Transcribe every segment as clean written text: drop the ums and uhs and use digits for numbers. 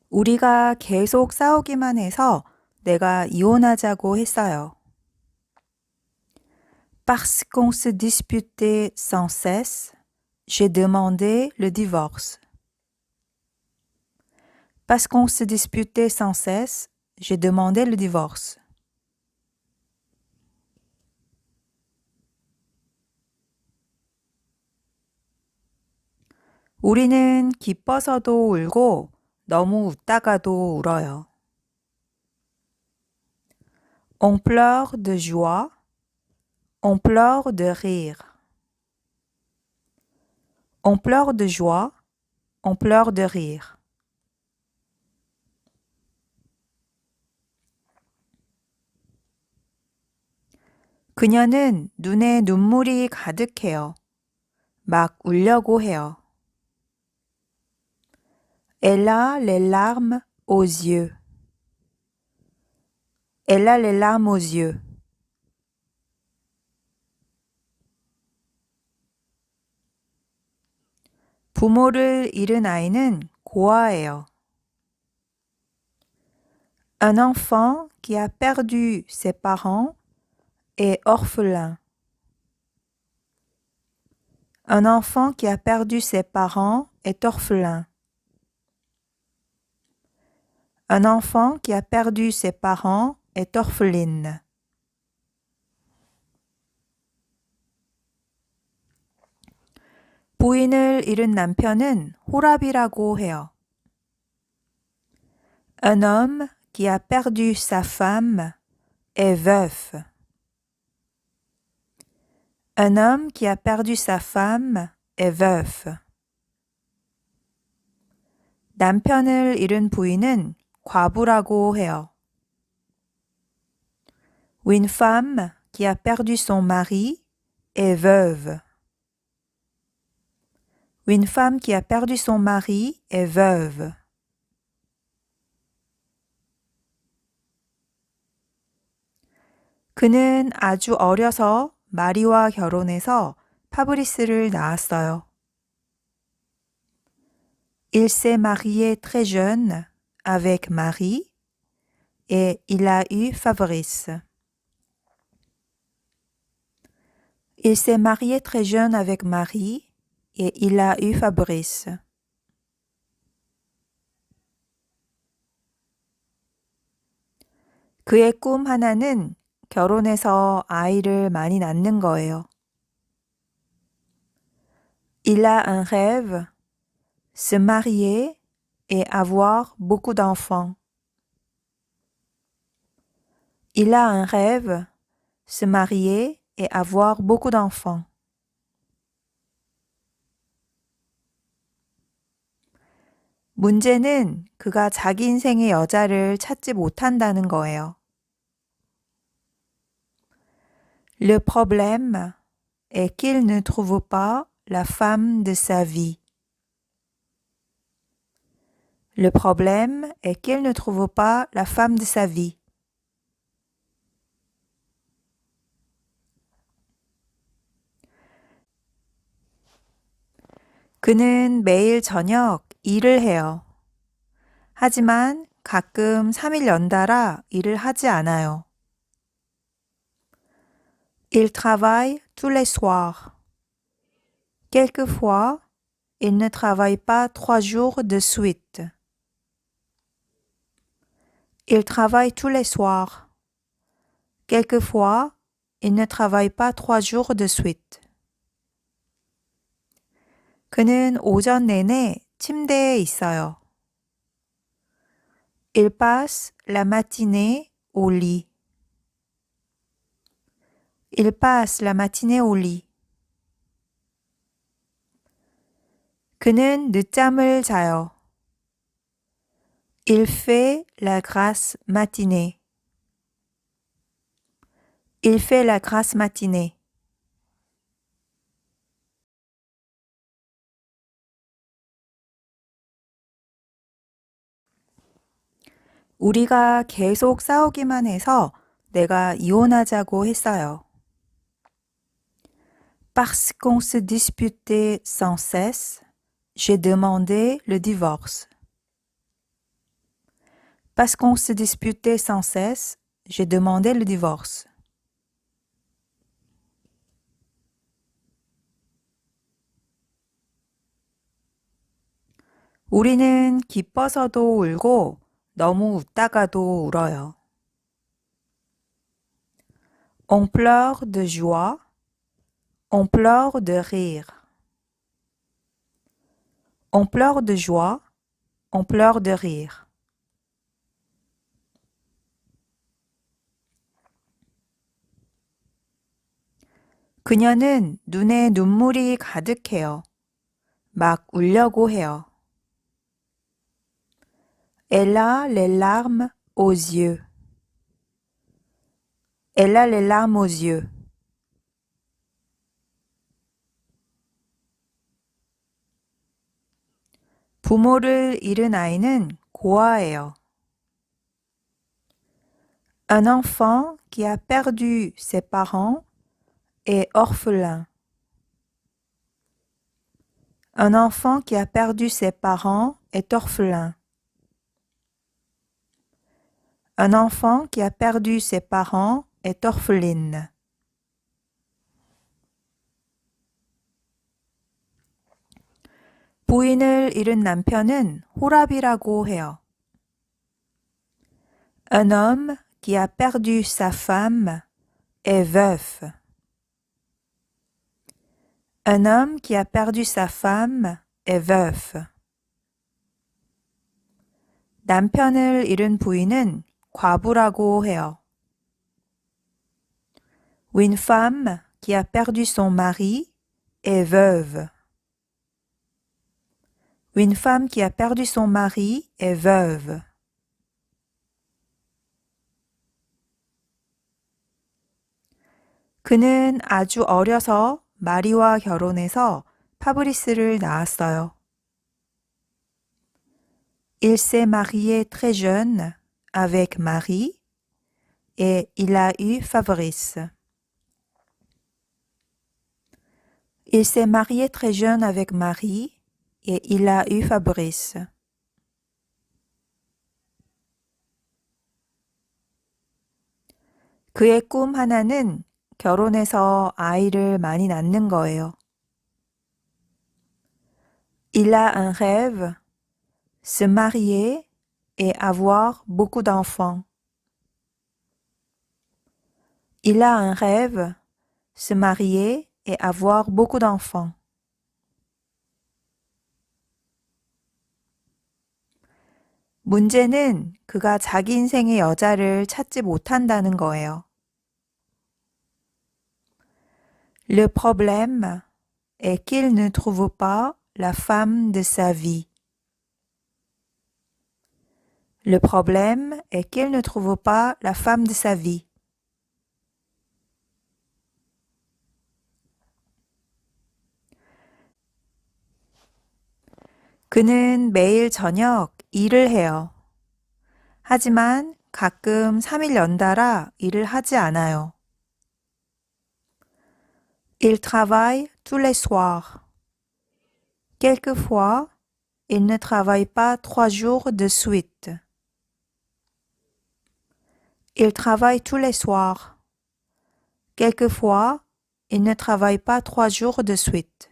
우리가 계속 싸우기만 해서 내가 이혼하자고 했어요. Parce qu'on se disputait sans cesse, j'ai demandé le divorce. Parce qu'on se disputait sans cesse, j'ai demandé le divorce. 우리는 기뻐서도 울고 너무 웃다가도 울어요. On pleure de joie, on pleure de rire. On pleure de joie, on pleure de rire. 그녀는 눈에 눈물이 가득해요. 막 울려고 해요. Elle a les larmes aux yeux. Elle a les larmes aux yeux. 부모를 잃은 아이는 고아예요. Un enfant qui a perdu ses parents est orphelin. Un enfant qui a perdu ses parents est orphelin. Un enfant qui a perdu ses parents est orpheline. 부인을 잃은 남편은 호랍이라고 해요. Un homme qui a perdu sa femme est veuf. Un homme qui a perdu sa femme est veuf. 남편을 잃은 부인은 과부라고 해요. Une femme qui a perdu son mari est veuve. Une femme qui a perdu son mari est veuve. 그는 아주 어려서 마리와 결혼해서 파브리스를 낳았어요. Il s'est marié très jeune avec Marie et il a eu Fabrice. Il s'est marié très jeune avec Marie et il a eu Fabrice. 그의 꿈 하나는 결혼해서 아이를 많이 낳는 거예요. Il a un rêve, se marier et avoir beaucoup d'enfants. Il a un rêve, se marier et avoir beaucoup d'enfants. 문제는 그가 자기 인생의 여자를 찾지 못한다는 거예요. Le problème est qu'il ne trouve pas la femme de sa vie. Le problème est qu'il ne trouve pas la femme de sa vie. 그는 매일 저녁 일을 해요. 하지만 가끔 3일 연달아 일을 하지 않아요. Il travaille tous les soirs. Quelquefois, il ne travaille pas 3 jours de suite. Il travaille tous les soirs. Quelquefois, il ne travaille pas 3 jours de suite. 그는 오전 내내 침대에 있어요. Il passe la matinée au lit. Il passe la matinée au lit. 그는 늦잠을 자요. Il fait la grasse matinée. Il fait la grasse matinée. 우리가 계속 싸우기만 해서 내가 이혼하자고 했어요. Parce qu'on se disputait sans cesse, j'ai demandé le divorce. Parce qu'on se disputait sans cesse, j'ai demandé le divorce. 우리는 기뻐서도 울고 너무 웃다가도 울어요. On pleure de joie, on pleure de rire. On pleure de joie, on pleure de rire. 그녀는 눈에 눈물이 가득해요. 막 울려고 해요. Elle a les larmes aux yeux. Elle a les larmes aux yeux. 부모를 잃은 아이는 고아예요. Un enfant qui a perdu ses parents est orphelin. Un enfant qui a perdu ses parents est orphelin. Un enfant qui a perdu ses parents est orpheline. 부인을 잃은 남편은 호랍이라고 해요. Un homme qui a perdu sa femme est veuf. Un homme qui a perdu sa femme est veuf. 남편을 잃은 부인은 과부라고 해요. Une femme qui a perdu son mari est veuve. Une femme qui a perdu son mari est veuve. 그는 아주 어려서 마리와 결혼해서 파브리스를 낳았어요. Il s'est marié très jeune avec Marie et il a eu Fabrice. Il s'est marié très jeune avec Marie et il a eu Fabrice. 그의 꿈 하나는 결혼해서 아이를 많이 낳는 거예요. Il a un rêve, se marier et avoir beaucoup d'enfants. Il a un rêve, se marier et avoir beaucoup d'enfants. 문제는 그가 자기 인생의 여자를 찾지 못한다는 거예요. Le problème est qu'il ne trouve pas la femme de sa vie. Le problème est qu'il ne trouve pas la femme de sa vie. 그는 매일 저녁 일을 해요. 하지만 가끔 3일 연달아 일을 하지 않아요. Il travaille tous les soirs. Quelquefois, il ne travaille pas 3 jours de suite. Il travaille tous les soirs. Quelquefois, il ne travaille pas 3 jours de suite.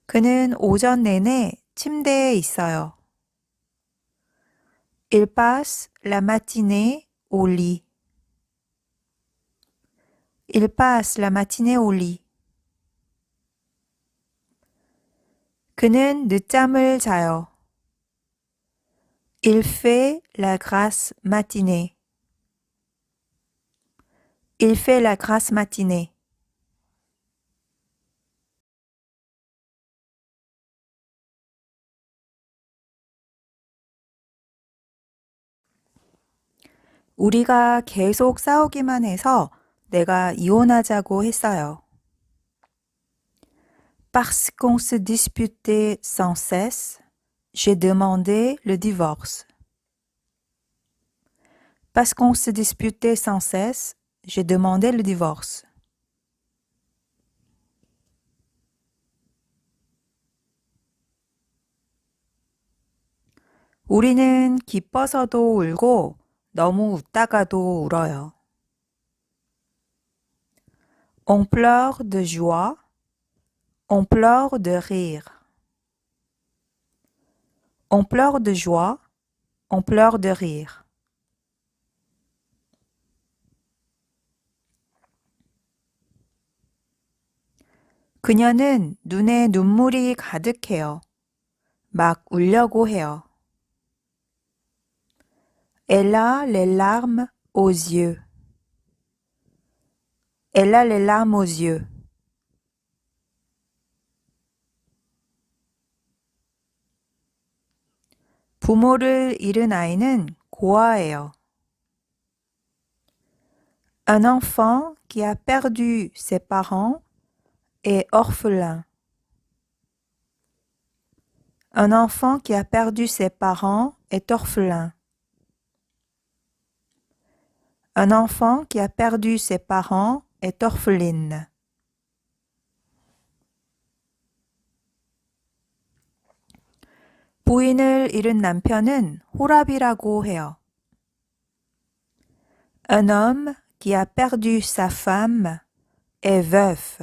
그는 오전 내내 침대에 있어요. Il passe la matinée au lit. Il passe la matinée au lit. 그는 늦잠을 자요. Il fait la grasse matinée. Il fait la grasse matinée. 우리가 계속 싸우기만 해서 내가 이혼하자고 했어요. Parce qu'on se disputait sans cesse, j'ai demandé le divorce. Parce qu'on se disputait sans cesse, j'ai demandé le divorce. 우리는 기뻐서도 울고 너무 웃다가도 울어요. On pleure de joie, on pleure de rire. On pleure de joie, on pleure de rire. 그녀는 눈에 눈물이 가득해요. 막 울려고 해요. Elle a les larmes aux yeux. Elle a les larmes aux yeux. 부모를 잃은 아이는 고아예요. Un enfant qui a perdu ses parents est orphelin. Un enfant qui a perdu ses parents est orphelin. Un enfant qui a perdu ses parents est orpheline. 부인을 잃은 남편은 호랍이라고 해요. Un homme qui a perdu sa femme est veuf.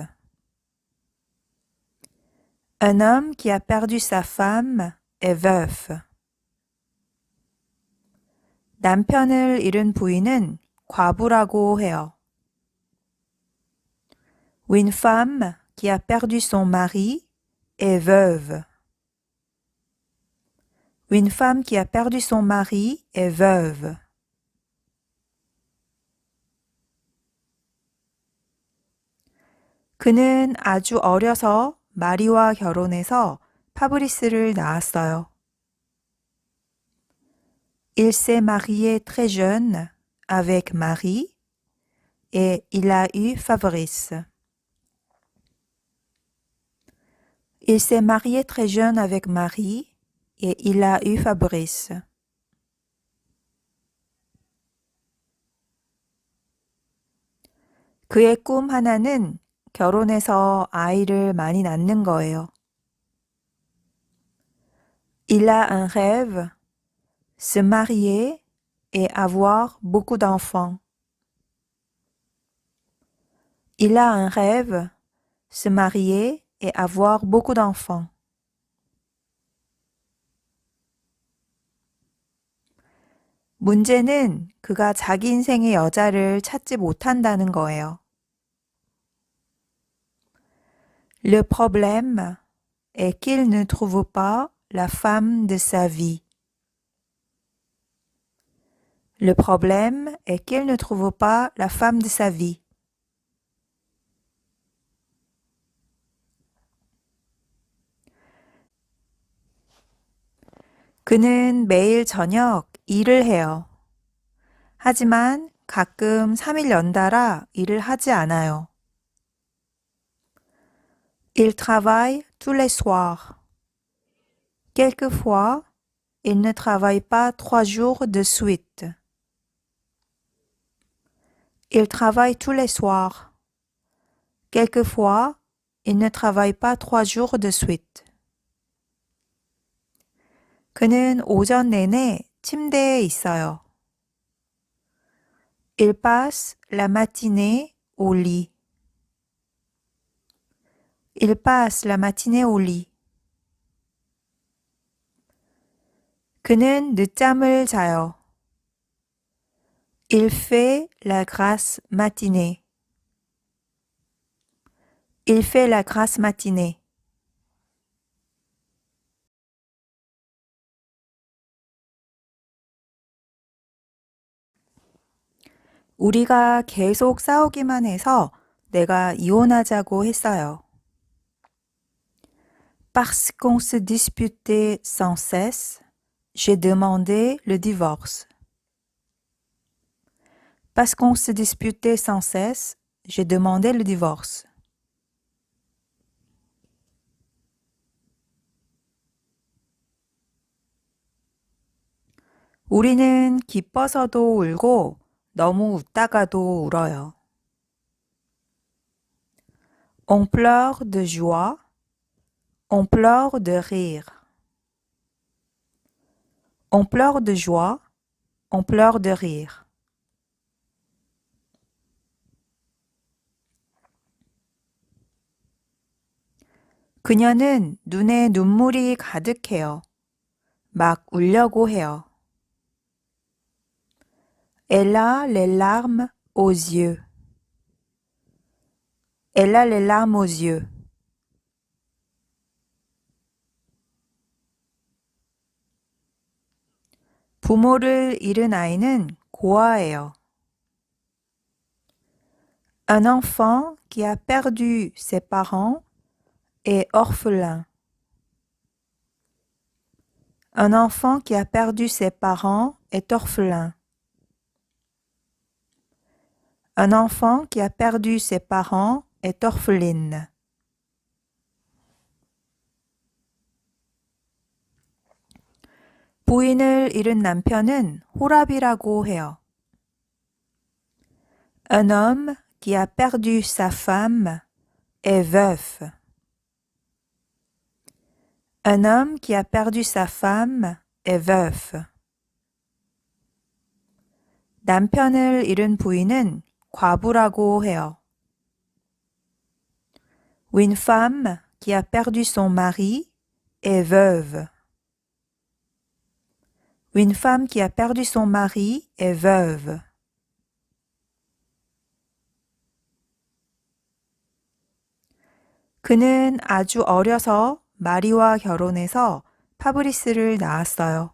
Un homme qui a perdu sa femme est veuf. 남편을 잃은 부인은 과부라고 해요. Une femme qui a perdu son mari est veuve. Une femme qui a perdu son mari est veuve. 그는 아주 어려서 마리와 결혼해서 파브리스를 낳았어요. Il s'est marié très jeune avec Marie et il a eu Fabrice. Il s'est marié très jeune avec Marie et il a eu Fabrice. 그의 꿈 하나는 결혼해서 아이를 많이 낳는 거예요. Il a un rêve, se marier et avoir beaucoup d'enfants. Il a un rêve, se marier et avoir beaucoup d'enfants. 문제는 그가 자기 인생의 여자를 찾지 못한다는 거예요. Le problème est qu'il ne trouve pas la femme de sa vie. Le problème est qu'il ne trouve pas la femme de sa vie. 그는 매일 저녁 일을 해요. 하지만 가끔 3일 연달아 일을 하지 않아요. Il travaille tous les soirs. Quelquefois, il ne travaille pas 3 jours de suite. Il travaille tous les soirs. Quelquefois, il ne travaille pas 3 jours de suite. 그는 오전 내내 침대에 있어요. Il passe la matinée au lit. Il passe la matinée au lit. 그는 늦잠을 자요. Il fait la grasse matinée. Il fait la grasse matinée. 우리가 계속 싸우기만 해서 내가 이혼하자고 했어요. Parce qu'on se disputait sans cesse, j'ai demandé le divorce. Parce qu'on se disputait sans cesse, j'ai demandé le divorce. 우리는 기뻐서도 울고 너무 웃다가도 울어요. On pleure de joie, on pleure de rire. On pleure de joie, on pleure de rire. 그녀는 눈에 눈물이 가득해요. 막 울려고 해요. Elle a les larmes aux yeux. Elle a les larmes aux yeux. 부모를 잃은 아이는 고아예요. Un enfant qui a perdu ses parents est orphelin. Un enfant qui a perdu ses parents est orphelin. Un enfant qui a perdu ses parents est orpheline. 부인을 잃은 남편은 호랍이라고 해요. Un homme qui a perdu sa femme est veuf. Un homme qui a perdu sa femme est veuf. 남편을 잃은 부인은 과부라고 해요. Une femme qui a perdu son mari est veuve. Une femme qui a perdu son mari est veuve. 그는 아주 어려서 마리와 결혼해서 파브리스를 낳았어요.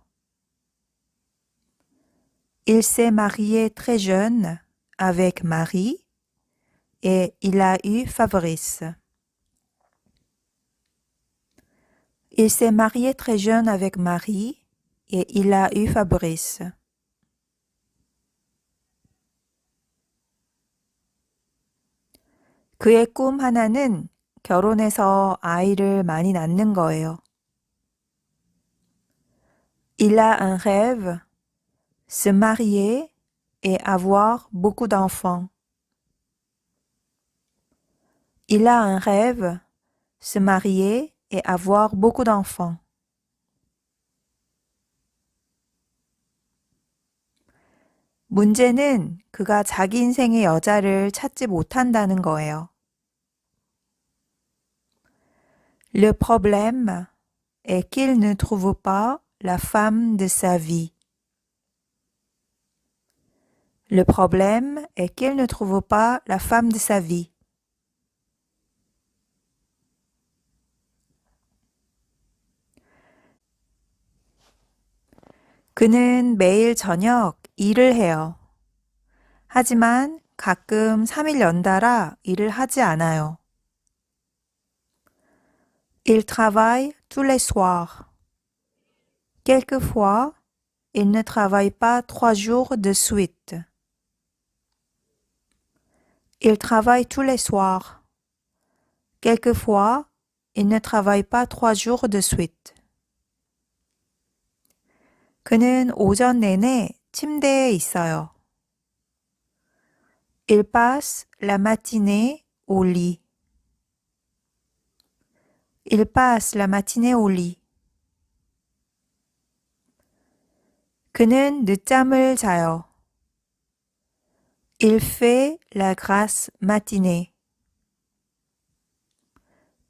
Il s'est marié très jeune avec Marie et il a eu Fabrice. Il s'est marié très jeune avec Marie et il a eu Fabrice. 그의 꿈 하나는 결혼해서 아이를 많이 낳는 거예요. Il a un rêve, se marier et avoir beaucoup d'enfants. Il a un rêve, se marier et avoir beaucoup d'enfants. 문제는 그가 자기 인생의 여자를 찾지 못한다는 거예요. Le problème est qu'il ne trouve pas la femme de sa vie. Le problème est qu'il ne trouve pas la femme de sa vie. 그는 매일 저녁 일을 해요. 하지만 가끔 3일 연달아 일을 하지 않아요. Il travaille tous les soirs. Quelquefois, il ne travaille pas 3 jours de suite. Il travaille tous les soirs. Quelquefois, il ne travaille pas 3 jours de suite. 그는 오전 내내 침대에 있어요. Il passe la matinée au lit. Il passe la matinée au lit. 그는 늦잠을 자요. Il fait la grasse matinée.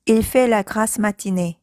Il fait la grasse matinée.